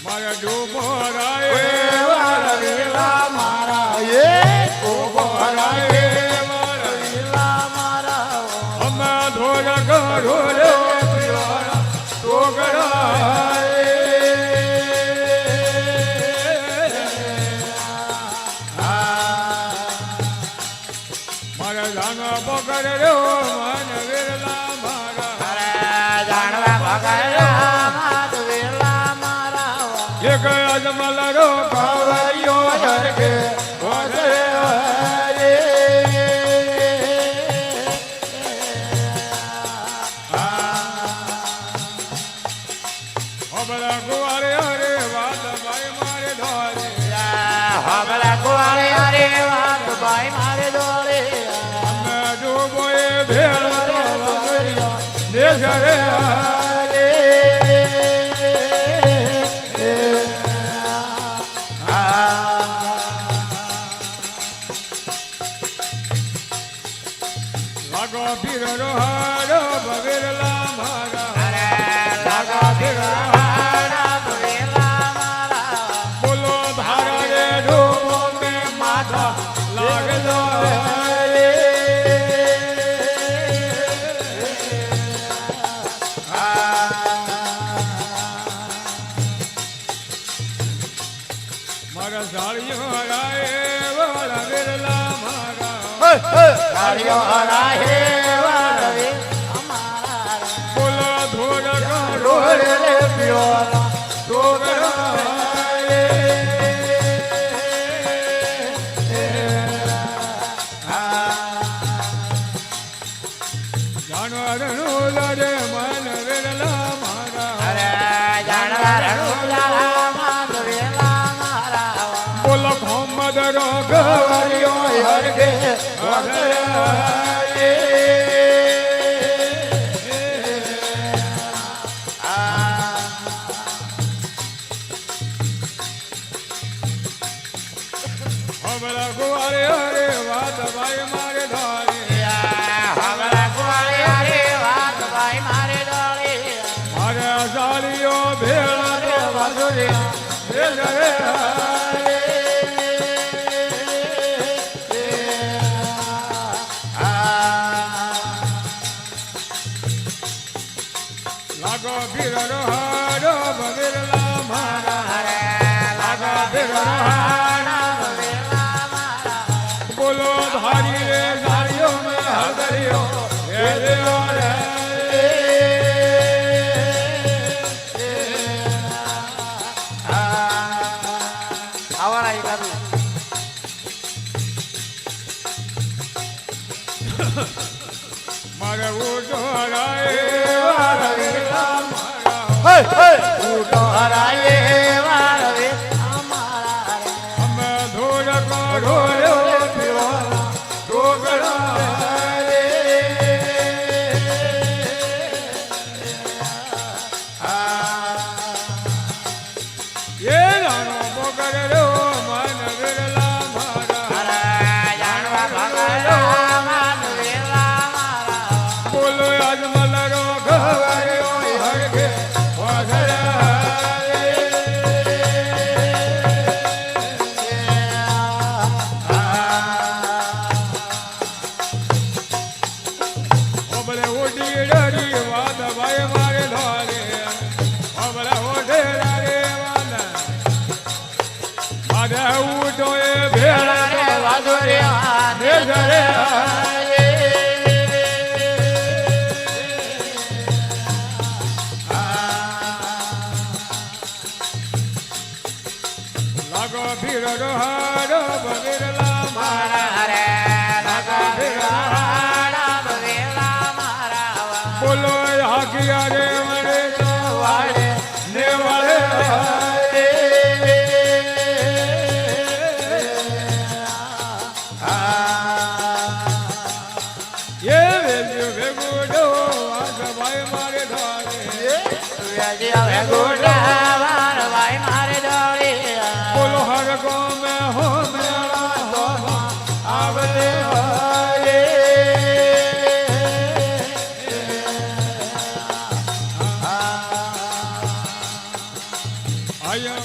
મારા ડૂબો રાય વાળા મારા જાણવા પકડ્યો મન વિરલા મારા જાણવા પકડ્યો મન વિરલા મારા એક અજમલ રો કાવરિયો હરકે વધરે હબલા કુવારે હરે વાત ભાઈ મારે ધોરે હબલા કુવારે હરે વાત ભાઈ મારે ધોરે ડૂબોએ ભેળ દેશ રે લાગો પીર રોહાડો બવેરલા મારા લાગો પીર રોહાડો બવેરલા મારા બોલો ધારા રે ડૂબો મે માથા લાગલો મારા સાળીઓ હરાય વાળા વેરલા મારા સાળીઓ હરાય વાળા વેરલા બોલો ધોળ ઢોળ રે પિયોલા જાનવરનું લડે મન વેરલા મારા જાનવરનું લડે મન વેરલા મારા બોલો મોહમ્મદ રો ગવરિયો હરગે હબલા કુવારે હરે વાત ભાઈ મારે ધોરે હબલા કુવારે હરે વાત ભાઈ મારે ધોરે મારે સાળીઓ ભેળ રે વાસુરી ભેળ રે લાગો પીર રોહાડો બવેરલા મારા લાગો પીર રોહાડો બોલો ધારી રે ધારીઓ મે હદરિયો હે દેવો રે આવારા ઈ કાદુ મારે ઉઠો હરાય વાળા વેરલા મારા ઉઠો હરાય વાળા વેરલા મારા અમે ધોળ ઢોળ્યો પીવાલા ઢોકળા રે એ રાણો પકડ્યો મન વિરલા મારા જાણવા પકડ્યો મન વેરલા મારા બોલો અજમલ રો ગવરિયો હરગે વધરે હબલે ઓડી ડરી વાત ભાઈ મારે ધોરે હબલે ઓડે રે વાન મારે ઉડો એ ભેળ રે વાદુરે રે રે લાગો પીર રોહાડો બવેરલા મારા બોલો હાકિયા રે વડે વાળે ને વાળે એ વેલ્યુ ભેગુડો આજ ભાઈ મારે ધારે બોલો હર ગો મે હો મેળા આવલે હરે આયા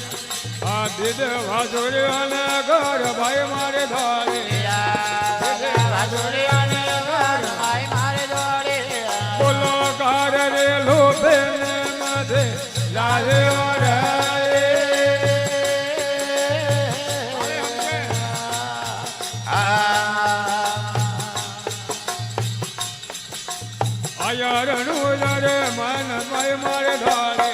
આ દીદ વાસુરી અને ઘર ભાઈ મારે ધારે બોલો કાર રે લોભે ને મધે લાલે રે હરિહરનું રે માનભાઈ મારે ધારે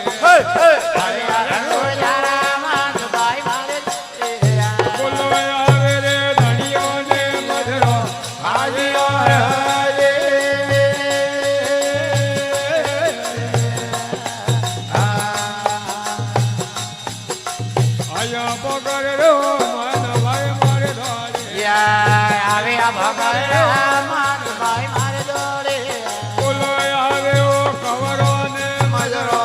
હરિહરનું જારા માનભાઈ મારે ધારે બોલો આવે રે ધણીઓ ને મધરો હાજીઓ આયા પકડ રો માનભાઈ મારે ધારે આવે આ ભગવાન માનભાઈ મારે દોડે બોલો આવે ઓ કવરો ને મધરો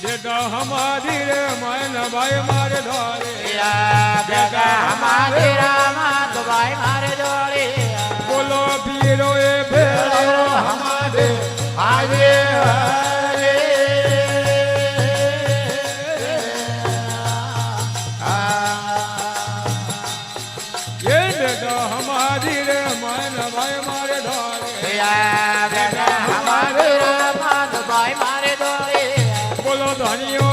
બેટા હમારી રે માનભાઈ મારે ધારે બેટા હમારે માનભાઈ મારે દોડે બોલો પીરો એ ભેળો હમારે આજે એ બેટા હમારી રે માનભાઈ મારે ધારે બેટા હમારે માનભાઈ મારે દોડે બોલો ધણીઓ